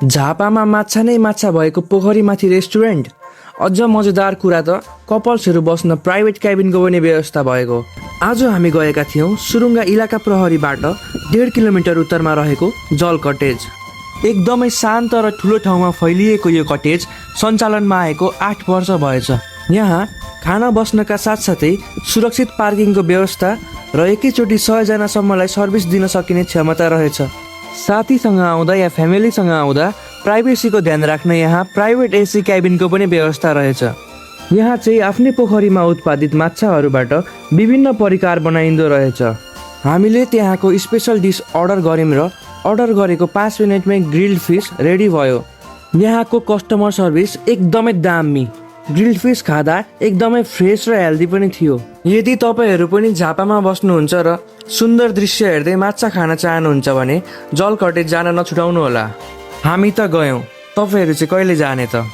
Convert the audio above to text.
झापामा माछा नै माछा भएको पोखरीमाथि रेस्टुरेन्ट। अझ मजेदार कुरा त कपल्सहरू बस्न प्राइभेट क्याबिनको पनि व्यवस्था भएको। आज हामी गएका थियौँ सुरुङ्गा इलाका प्रहरीबाट 1.5 किलोमिटर उत्तरमा रहेको जल कटेज। एकदमै शान्त र ठुलो ठाउँमा फैलिएको यो कटेज सञ्चालनमा आएको 8 वर्ष भएछ। यहाँ खाना बस्नका साथसाथै सुरक्षित पार्किङको व्यवस्था र एकैचोटि 100 जनासम्मलाई सर्भिस दिन सकिने क्षमता रहेछ। साथीसँग आउँदा या फ्यामिलीसँग आउँदा प्राइभेसीको ध्यान राख्न यहाँ प्राइभेट एसी क्याबिनको पनि व्यवस्था रहेछ। यहाँ चाहिँ आफ्नै पोखरीमा उत्पादित माछाहरूबाट विभिन्न परिकार बनाइँदो रहेछ। हामीले त्यहाँको स्पेसल डिस अर्डर गऱ्यौँ र अर्डर गरेको 5 मिनटमै ग्रिल्ड फिस रेडी भयो। यहाँको कस्टमर सर्भिस एकदमै दामी। ग्रिल्ड फिस खाँदा एकदमै फ्रेस र हेल्दी पनि थियो। यदि तपाईँहरू पनि झापामा बस्नुहुन्छ र सुन्दर दृश्य हेर्दै माछा खान चाहनुहुन्छ भने जल कटेज जान नछुटाउनु होला। हामी त गयौँ, तपाईँहरू चाहिँ कहिले जाने त?